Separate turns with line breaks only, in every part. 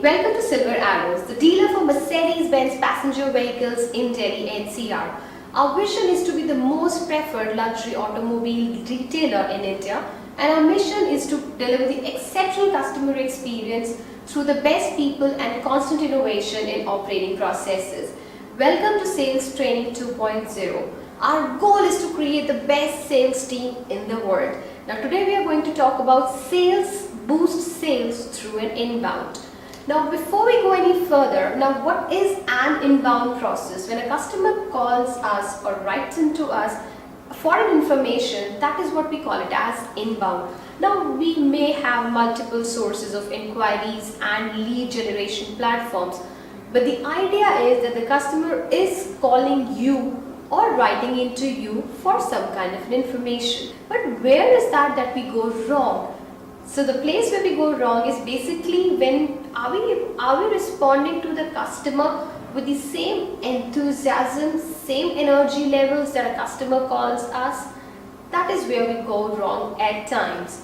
Welcome to Silver Arrows, the dealer for Mercedes-Benz passenger vehicles in Delhi NCR. Our vision is to be the most preferred luxury automobile retailer in India, and our mission is to deliver the exceptional customer experience through the best people and constant innovation in operating processes. Welcome to Sales Training 2.0. Our goal is to create the best sales team in the world. Now today we are going to talk about sales, boost sales through an inbound. Now before we go any further, now what is an inbound process? When a customer calls us or writes into us for an information, that is what we call it as inbound. Now we may have multiple sources of inquiries and lead generation platforms, but the idea is that the customer is calling you or writing into you for some kind of information. But where is that we go wrong? So the place where we go wrong is basically when are we responding to the customer with the same enthusiasm, same energy levels that a customer calls us? That is where we go wrong at times.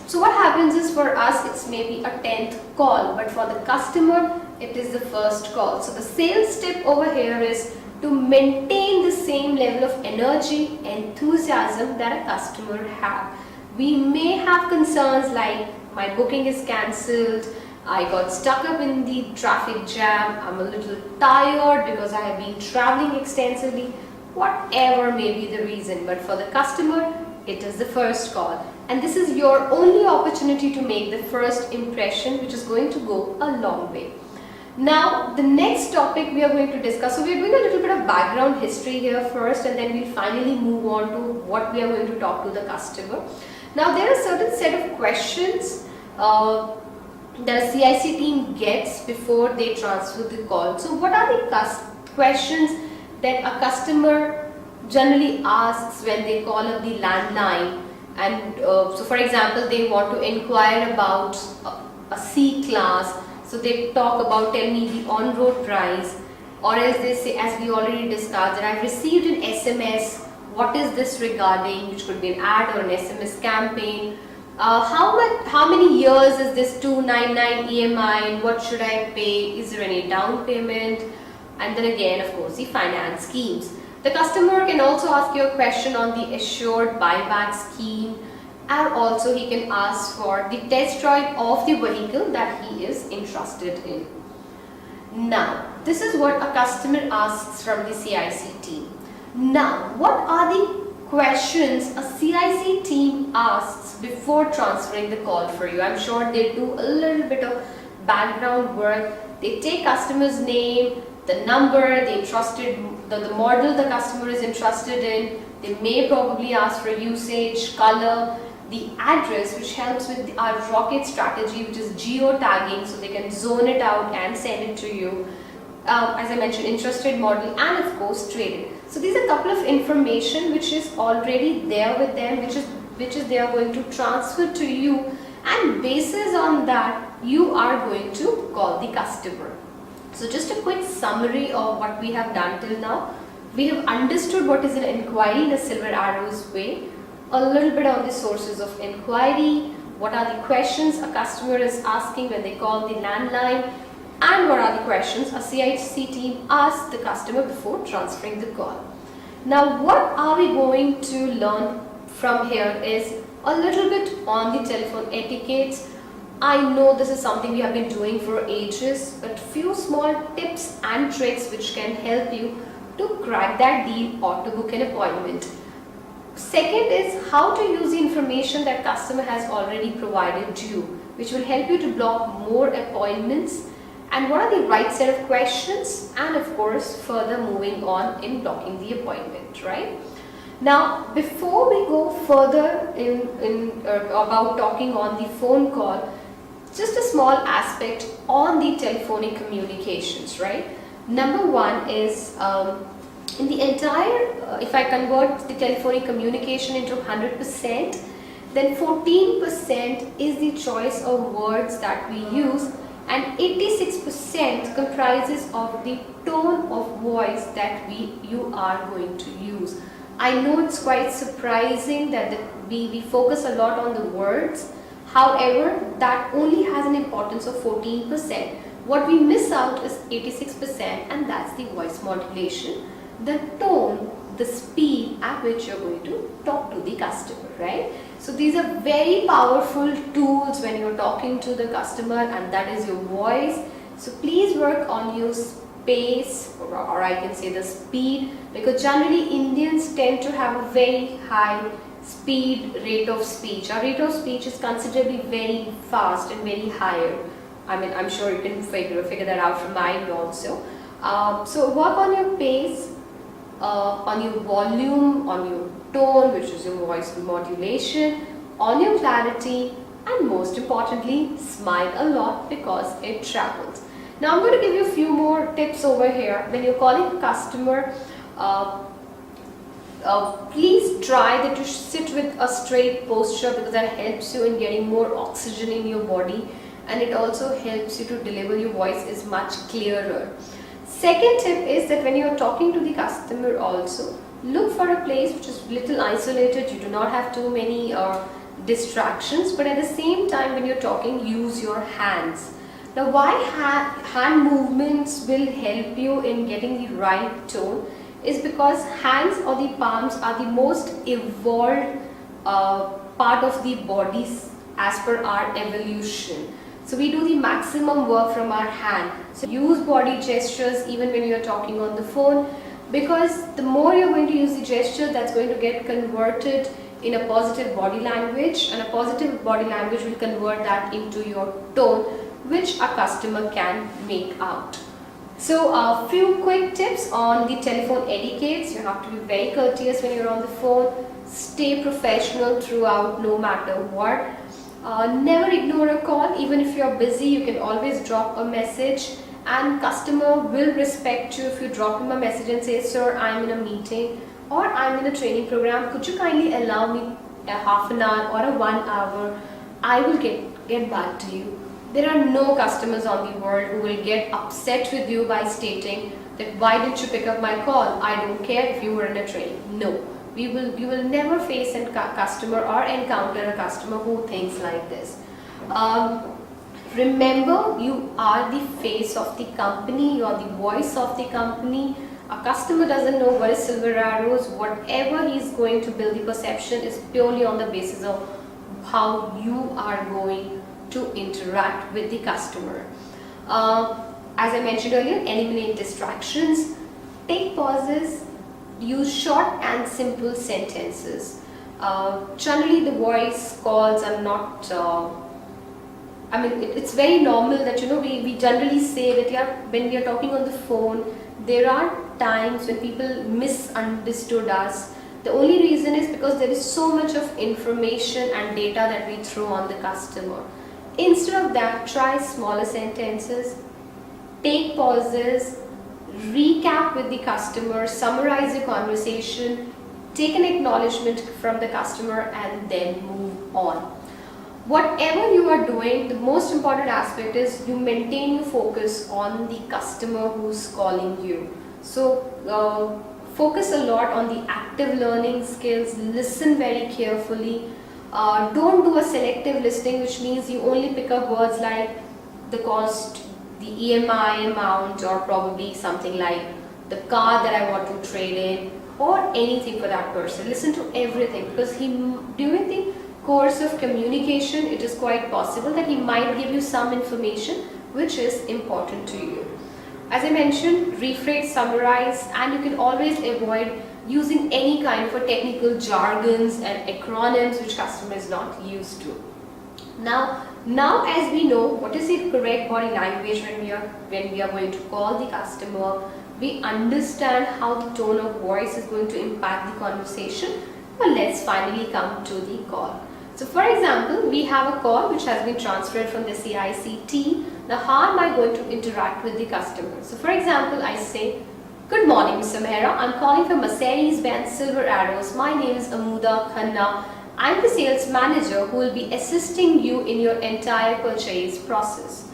So what happens is, for us it's maybe a 10th call, but for the customer it is the first call. So the sales tip over here is to maintain the same level of energy, enthusiasm that a customer has. We may have concerns like, my booking is cancelled, I got stuck up in the traffic jam, I'm a little tired because I have been traveling extensively, whatever may be the reason. But for the customer, it is the first call. And this is your only opportunity to make the first impression, which is going to go a long way. Now, the next topic we are going to discuss, so we are doing a little bit of background history here first, and then we'll finally move on to what we are going to talk to the customer. Now, there are certain set of questions that a CIC team gets before they transfer the call. So, what are the questions that a customer generally asks when they call up the landline? And so, for example, they want to inquire about a C-class. So they talk about, tell me the on-road price, or else they say, as we already discussed, that I've received an SMS, what is this regarding, which could be an ad or an SMS campaign, how many years is this 299 EMI, what should I pay, is there any down payment, and then again of course the finance schemes. The customer can also ask you a question on the assured buyback scheme, and also he can ask for the test drive of the vehicle that he is interested in. Now, this is what a customer asks from the CIC team. Now, what are the questions a CIC team asks before transferring the call for you? I'm sure they do a little bit of background work. They take customer's name, the number, the model the customer is interested in. They may probably ask for usage, color, the address, which helps with our rocket strategy, which is geo-tagging, so they can zone it out and send it to you. As I mentioned, interested model, and of course traded. So these are a couple of information which is already there with them, which is they are going to transfer to you, and basis on that you are going to call the customer. So just a quick summary of what we have done till now. We have understood what is an inquiry in a Silver Arrows way, a little bit on the sources of inquiry, what are the questions a customer is asking when they call the landline, and what are the questions a CIC team asks the customer before transferring the call. Now, what are we going to learn from here is a little bit on the telephone etiquette. I know this is something we have been doing for ages, but few small tips and tricks which can help you to crack that deal or to book an appointment. Second is how to use the information that customer has already provided to you, which will help you to block more appointments, and what are the right set of questions, and of course further moving on in blocking the appointment, right? Now, before we go further about talking on the phone call, just a small aspect on the telephonic communications, right? Number one is in the entire, if I convert the telephonic communication into 100%, then 14% is the choice of words that we use, and 86% comprises of the tone of voice that you are going to use. I know it's quite surprising that we focus a lot on the words. However, that only has an importance of 14%. What we miss out is 86%, and that's the voice modulation, the tone, the speed at which you're going to talk to the customer, right? So these are very powerful tools when you're talking to the customer, and that is your voice. So please work on your pace, or I can say the speed, because generally Indians tend to have a very high speed rate of speech. Our rate of speech is considerably very fast and very higher. I mean, I'm sure you can figure that out from mine also. So work on your pace, on your volume, on your tone, which is your voice modulation, on your clarity, and most importantly, smile a lot because it travels. Now I'm going to give you a few more tips over here. When you're calling a customer, please try that you sit with a straight posture, because that helps you in getting more oxygen in your body, and it also helps you to deliver your voice is much clearer. Second tip is that when you are talking to the customer also, look for a place which is little isolated. You do not have too many distractions, but at the same time when you're talking, use your hands. Now why hand movements will help you in getting the right tone is because hands or the palms are the most evolved part of the body as per our evolution. So we do the maximum work from our hand. So use body gestures even when you're talking on the phone, because the more you're going to use the gesture, that's going to get converted in a positive body language, and a positive body language will convert that into your tone, which a customer can make out. So a few quick tips on the telephone etiquettes. You have to be very courteous when you're on the phone. Stay professional throughout, no matter what. Never ignore a call. Even if you're busy, you can always drop a message, and customer will respect you if you drop him a message and say, sir, I'm in a meeting or I'm in a training program. Could you kindly allow me a half an hour or a 1 hour? I will get back to you. There are no customers on the world who will get upset with you by stating that why didn't you pick up my call? I don't care if you were in a training. No. You will never face a customer or encounter a customer who thinks like this. Remember, you are the face of the company, you are the voice of the company. A customer doesn't know what is Silver Arrows. Whatever he is going to build, the perception is purely on the basis of how you are going to interact with the customer. As I mentioned earlier, eliminate distractions, take pauses, use short and simple sentences. Generally the voice calls are not, it's very normal that we generally say that when we are talking on the phone, there are times when people misunderstood us. The only reason is because there is so much of information and data that we throw on the customer. Instead of that, try smaller sentences, take pauses, recap with the customer, summarize the conversation, take an acknowledgement from the customer, and then move on. Whatever you are doing, the most important aspect is you maintain your focus on the customer who's calling you. So focus a lot on the active learning skills, listen very carefully. Don't do a selective listening, which means you only pick up words like the cost, the EMI amount, or probably something like the car that I want to trade in, or anything for that person. Listen to everything, because during the course of communication, it is quite possible that he might give you some information which is important to you. As I mentioned, rephrase, summarize, and you can always avoid using any kind of a technical jargons and acronyms which customer is not used to. Now as we know what is the correct body language when we are going to call the customer, we understand how the tone of voice is going to impact the conversation. Well, let's finally come to the call. So for example, we have a call which has been transferred from the CICT. Now how am I going to interact with the customer? So for example, I say, good morning, Mr. Mehra. I'm calling from Mercedes-Benz Silver Arrows. My name is Amuda Khanna. I'm the sales manager who will be assisting you in your entire purchase process.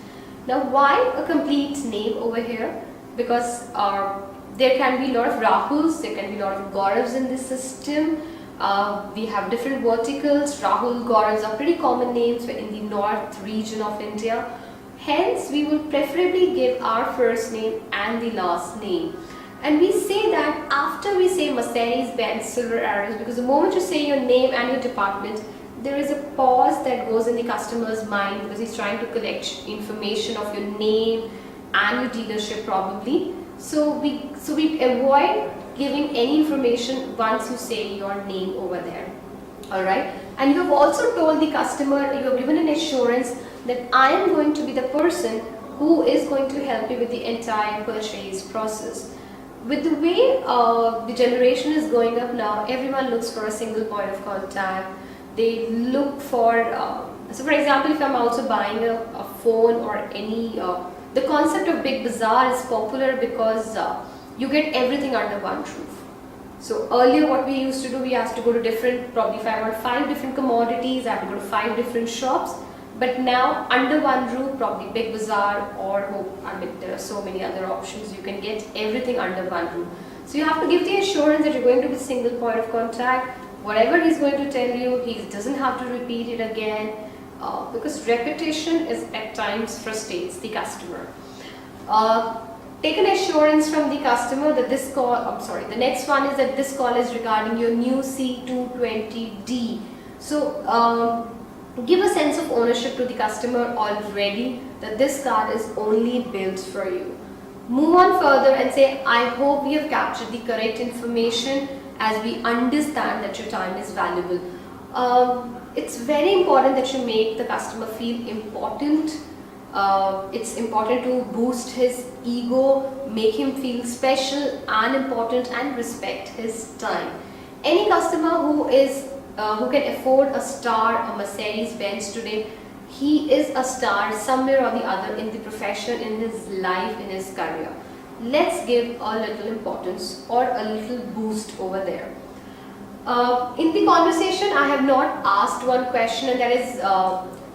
Now why a complete name over here? Because there can be a lot of Rahuls, there can be a lot of Gauravs in this system. We have different verticals. Rahul, Gaurav are pretty common names in the north region of India. Hence, we will preferably give our first name and the last name. And we say that after we say Mercedes-Benz Silver Arrows, because the moment you say your name and your department, there is a pause that goes in the customer's mind because he's trying to collect information of your name and your dealership probably. So we avoid giving any information once you say your name over there. Alright, and you have also told the customer, you have given an assurance that I am going to be the person who is going to help you with the entire purchase process. With the way the generation is going up now, everyone looks for a single point of contact. They look for, so for example, if I'm also buying a phone or any, the concept of Big Bazaar is popular because you get everything under one roof. So earlier what we used to do, we have to go to different, probably if I want 5 different commodities, I have to go to 5 different shops. But now under one roof, probably Big Bazaar or I mean there are so many other options, you can get everything under one roof. So you have to give the assurance that you're going to be single point of contact. Whatever he's going to tell you, he doesn't have to repeat it again because repetition is at times frustrates the customer. Take an assurance from the customer that this call, the next one is that this call is regarding your new C220D. So give a sense of ownership to the customer already that this car is only built for you. Move on further and say, I hope we have captured the correct information as we understand that your time is valuable. It's very important that you make the customer feel important. It's important to boost his ego, make him feel special and important and respect his time. Any customer who can afford a star, a Mercedes-Benz today, he is a star somewhere or the other in the profession, in his life, in his career. Let's give a little importance or a little boost over there. In the conversation, I have not asked one question, and that is,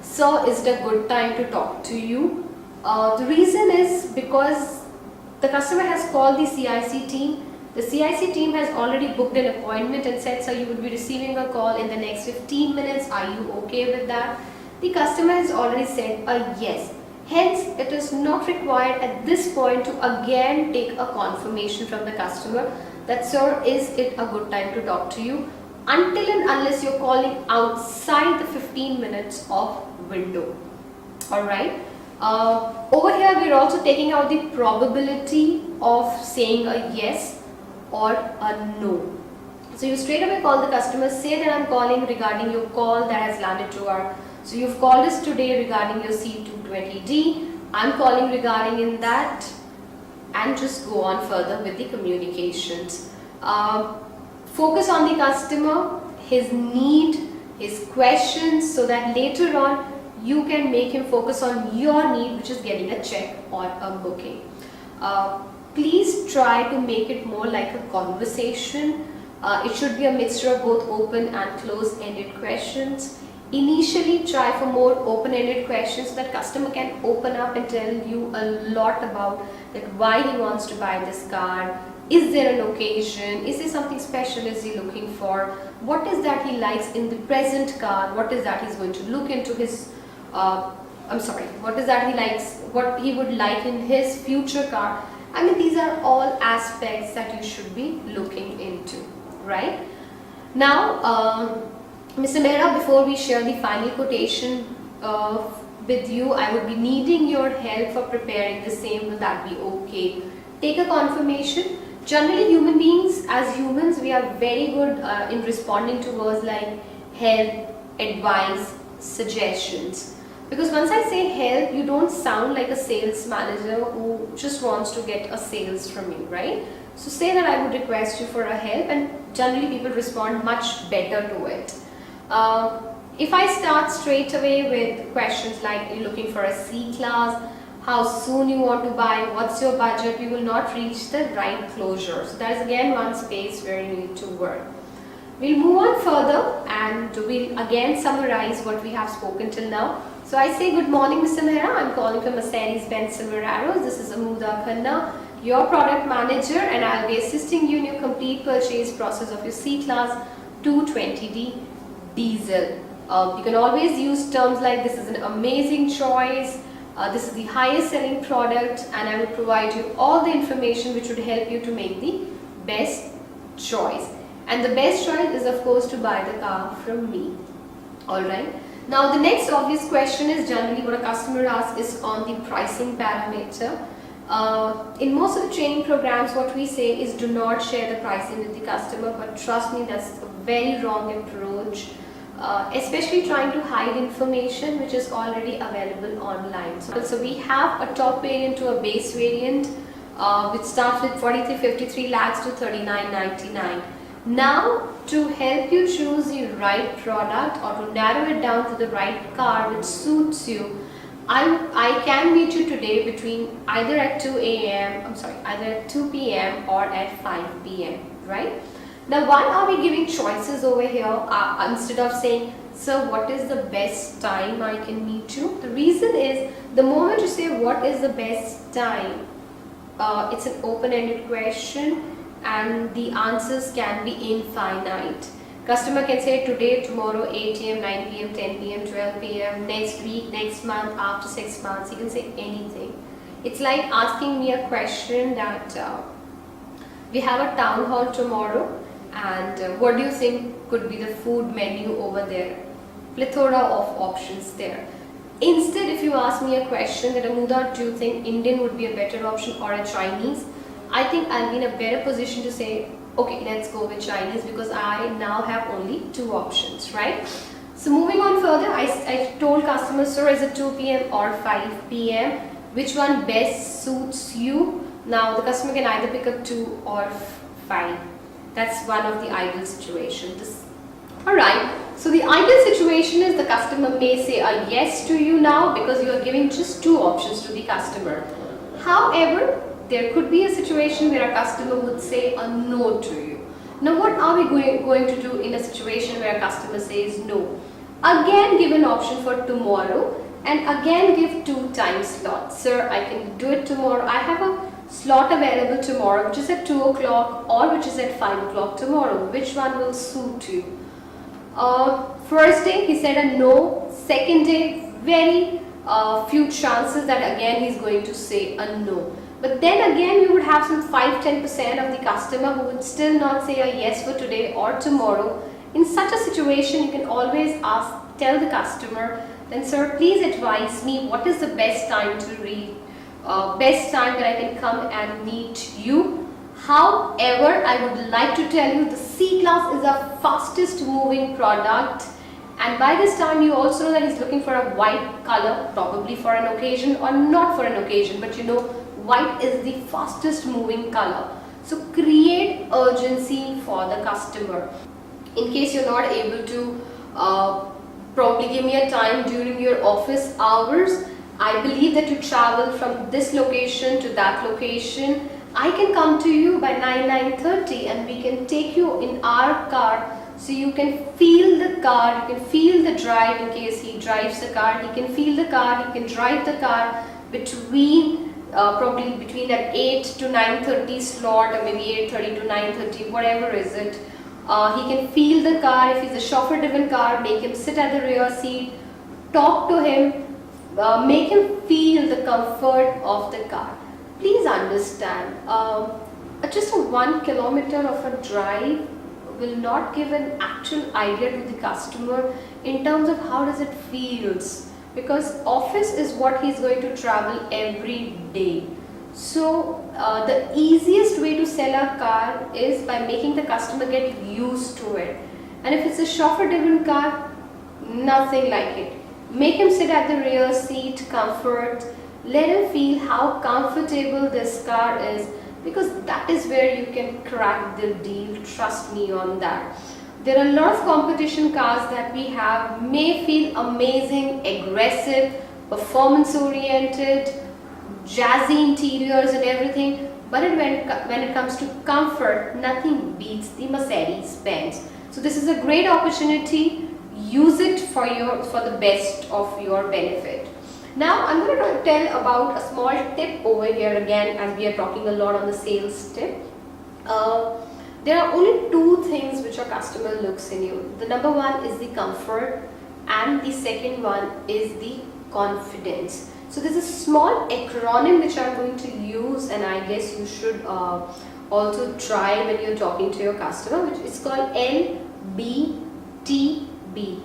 sir, is it a good time to talk to you? The reason is because the customer has called the CIC team. The CIC team has already booked an appointment and said, sir, you will be receiving a call in the next 15 minutes. Are you okay with that? The customer has already said a yes. Hence, it is not required at this point to again take a confirmation from the customer that, sir, is it a good time to talk to you? Until and unless you're calling outside the 15 minutes of window. Alright. Over here, we're also taking out the probability of saying a yes or a no. So you straight away call the customer, say that I'm calling regarding your call that has landed to our, so you've called us today regarding your C220D, I'm calling regarding in that, and just go on further with the communications. Focus on the customer, his need, his questions, so that later on you can make him focus on your need, which is getting a check or a booking. Please try to make it more like a conversation. It should be a mixture of both open and closed-ended questions. Initially, try for more open-ended questions so that customer can open up and tell you a lot about that why he wants to buy this car. Is there an occasion? Is there something special is he looking for? What is that he likes in the present car? What is that he's going to look into his, what is that he likes, what he would like in his future car? I mean, these are all aspects that you should be looking into, right? Now, Mr. Mehra, before we share the final quotation with you, I would be needing your help for preparing the same. Will that be okay? Take a confirmation. Generally, human beings, as humans, we are very good in responding to words like help, advice, suggestions. Because once I say help, you don't sound like a sales manager who just wants to get a sales from you, right? So say that I would request you for a help, and generally people respond much better to it. If I start straight away with questions like, are you looking for a C-Class? How soon you want to buy? What's your budget? We will not reach the right closure. So that is again one space where you need to work. We'll move on further and we'll again summarize what we have spoken till now. So I say good morning, Mr. Mehra. I'm calling from Mercedes-Benz Silver Arrows. This is Amuda Khanna, your product manager, and I'll be assisting you in your complete purchase process of your C-Class 220D diesel. You can always use terms like this is an amazing choice, this is the highest selling product, and I will provide you all the information which would help you to make the best choice. And the best choice is of course to buy the car from me. Alright. Now the next obvious question is generally what a customer asks is on the pricing parameter. In most of the training programs what we say is do not share the pricing with the customer, but trust me, that's a very wrong approach. Especially trying to hide information which is already available online. So we have a top variant to a base variant which starts with 43.53 lakhs to 39.99. Now to help you choose the right product or to narrow it down to the right car which suits you, I can meet you today between either at 2 p.m. or at 5 p.m. right? Now why are we giving choices over here instead of saying, sir, what is the best time I can meet you? The reason is the moment you say what is the best time, it's an open-ended question and the answers can be infinite. Customer can say today, tomorrow, 8 a.m., 9 p.m., 10 p.m., 12 p.m., next week, next month, after 6 months. He can say anything. It's like asking me a question that we have a town hall tomorrow and what do you think could be the food menu over there? Plethora of options there. Instead, if you ask me a question that Amuda, do you think Indian would be a better option or a Chinese? I think I'll be in a better position to say, okay, let's go with Chinese because I now have only 2 options, right? So moving on further, I told customers, sir, is it 2 p.m. or 5 p.m.? Which one best suits you? Now the customer can either pick up 2 or 5. That's one of the ideal situations. Alright, so the ideal situation is the customer may say a yes to you now because you are giving just 2 options to the customer. However, there could be a situation where a customer would say a no to you. Now what are we going to do in a situation where a customer says no? Again give an option for tomorrow and again give 2 time slots. Sir, I can do it tomorrow. I have a slot available tomorrow which is at 2 o'clock or which is at 5 o'clock tomorrow. Which one will suit you? First day he said a no. Second day very few chances that again he's going to say a no. But then again you would have some 5-10% of the customer who would still not say a yes for today or tomorrow. In such a situation you can always tell the customer, then sir, please advise me what is the best time to read, best time that I can come and meet you. However, I would like to tell you the C-Class is our fastest moving product, and by this time you also know that he's looking for a white color, probably for an occasion or not for an occasion, but you know white is the fastest moving color. So create urgency for the customer. In case you're not able to probably give me a time during your office hours, I believe that you travel from this location to that location. I can come to you by 9:30 and we can take you in our car so you can feel the car, you can feel the drive. In case he drives the car, he can feel the car, he can drive the car between probably between that 8 to 9:30 slot or maybe 8:30 to 9:30, whatever is it. He can feel the car. If he's a chauffeur driven car, make him sit at the rear seat, talk to him, make him feel the comfort of the car. Please understand, just a 1 kilometer of a drive will not give an actual idea to the customer in terms of how does it feels, because office is what he's going to travel every day. So the easiest way to sell a car is by making the customer get used to it. And if it's a chauffeur driven car, nothing like it. Make him sit at the rear seat, comfort, let him feel how comfortable this car is, because that is where you can crack the deal, trust me on that. There are a lot of competition cars that we have, may feel amazing, aggressive, performance oriented, jazzy interiors and everything, but when it comes to comfort, nothing beats the Mercedes-Benz. So this is a great opportunity. Use it for the best of your benefit. Now I'm going to tell about a small tip over here again, as we are talking a lot on the sales tip. There are only two things which a customer looks in you. The number one is the comfort, and the second one is the confidence. So there's a small acronym which I'm going to use, and I guess you should also try when you're talking to your customer, which is called LBTB.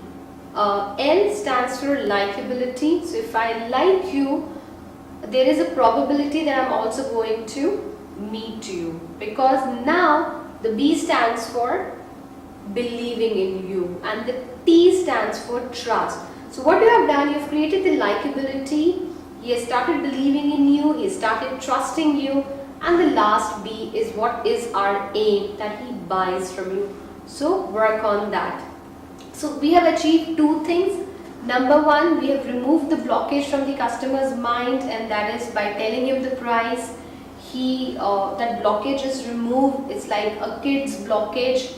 L stands for likability. So if I like you, there is a probability that I'm also going to meet you, because now the B stands for believing in you, and the T stands for trust. So what you have done, you've created the likability, he has started believing in you, he started trusting you, and the last B is what is our aim, that he buys from you. So work on that. So we have achieved two things. Number one, we have removed the blockage from the customer's mind, and that is by telling him the price. That blockage is removed. It's like a kid's blockage.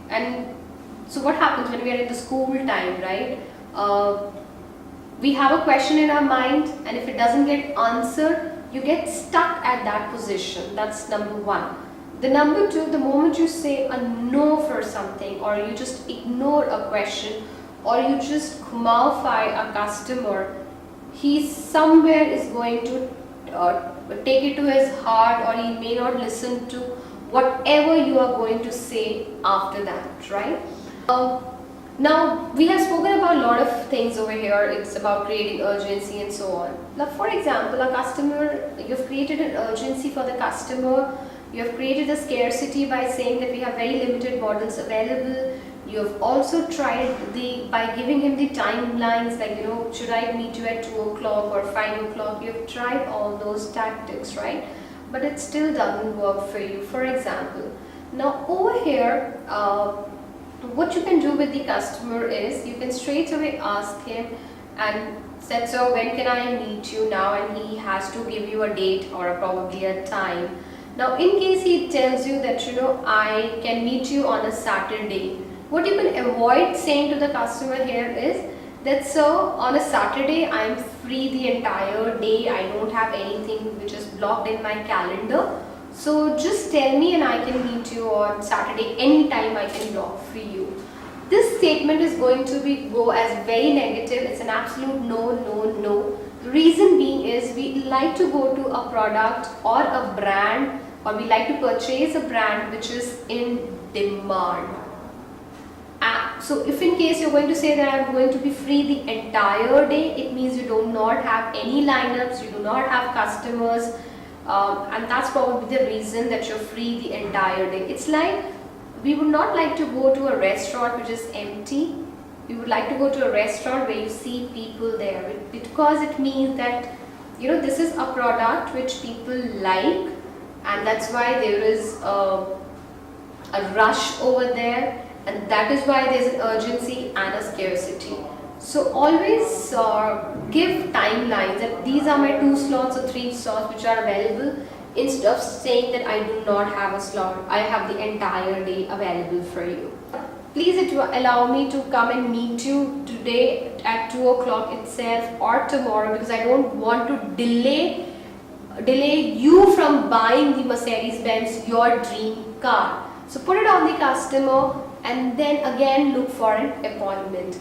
And so what happens when we are in the school time, right? We have a question in our mind, and if it doesn't get answered, you get stuck at that position. That's number one. The number two, the moment you say a no for something, or you just ignore a question, or you just commodify a customer, he somewhere is going to take it to his heart, or he may not listen to whatever you are going to say after that, right? Now we have spoken about a lot of things over here. It's about creating urgency and so on. Now for example, a customer, you've created an urgency for the customer. You have created a scarcity by saying that we have very limited models available. You have also tried by giving him the timelines, like, should I meet you at 2 o'clock or 5 o'clock? You have tried all those tactics, right? But it still doesn't work for you. For example, now over here, what you can do with the customer is you can straight away ask him and said, so when can I meet you now? And he has to give you a date or probably a time. Now in case he tells you that, I can meet you on a Saturday, what you can avoid saying to the customer here is that, so on a Saturday I'm free the entire day, I don't have anything which is blocked in my calendar, so just tell me and I can meet you on Saturday anytime I can block for you. This statement is going to go as very negative. It's an absolute no, no, no. The reason being is we like to go to a product or a brand, or we like to purchase a brand which is in demand. So if in case you're going to say that I'm going to be free the entire day, it means you do not have any lineups, you do not have customers, and that's probably the reason that you're free the entire day. It's like we would not like to go to a restaurant which is empty. We would like to go to a restaurant where you see people there, because it means that this is a product which people like, and that's why there is a rush over there, and that is why there's an urgency and a scarcity. So always give timelines that these are my 2 slots or 3 slots which are available, instead of saying that I do not have a slot, I have the entire day available for you. Please allow me to come and meet you today at 2 o'clock itself, or tomorrow, because I don't want to delay you from buying the Mercedes-Benz, your dream car. So put it on the customer, and then again look for an appointment.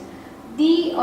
The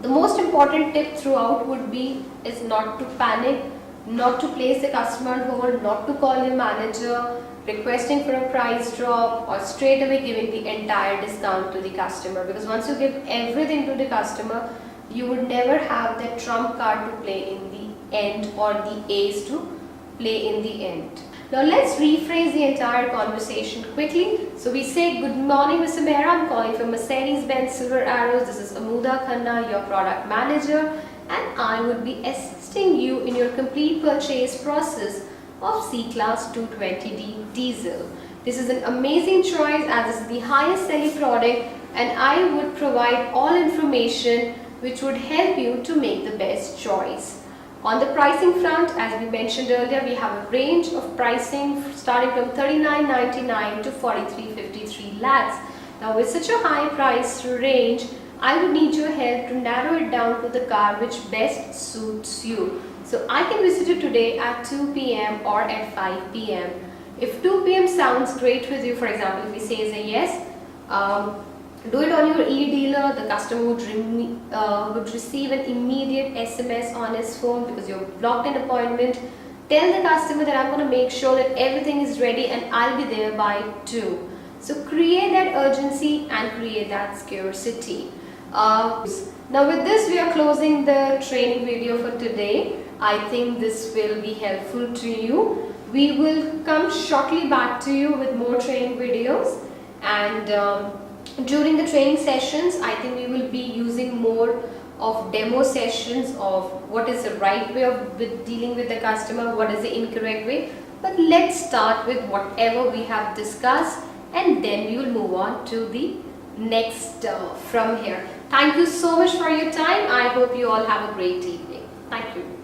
most important tip throughout would be is not to panic, not to place the customer on hold, not to call your manager requesting for a price drop, or straight away giving the entire discount to the customer, because once you give everything to the customer, you would never have that trump card to play in the end, or the ace to play in the end. Now let's rephrase the entire conversation quickly. So we say, good morning Mr. Mehra, I'm calling from Mercedes-Benz Silver Arrows. This is Amuda Khanna, your product manager, and I would be assisting you in your complete purchase process of C-Class 220D diesel. This is an amazing choice as this is the highest selling product, and I would provide all information which would help you to make the best choice. On the pricing front, as we mentioned earlier, we have a range of pricing starting from 39.99 to 43.53 lakhs. Now with such a high price range, I would need your help to narrow it down to the car which best suits you. So I can visit you today at 2 p.m. or at 5 p.m. If 2 p.m. sounds great with you, for example, if he says a yes, do it on your e-dealer. The customer would receive an immediate SMS on his phone because you've blocked an appointment. Tell the customer that I'm going to make sure that everything is ready and I'll be there by 2. So create that urgency and create that scarcity. Now with this, we are closing the training video for today. I think this will be helpful to you. We will come shortly back to you with more training videos, and during the training sessions, I think we will be using more of demo sessions of what is the right way of dealing with the customer, what is the incorrect way. But let's start with whatever we have discussed, and then we will move on to the next from here. Thank you so much for your time. I hope you all have a great evening. Thank you.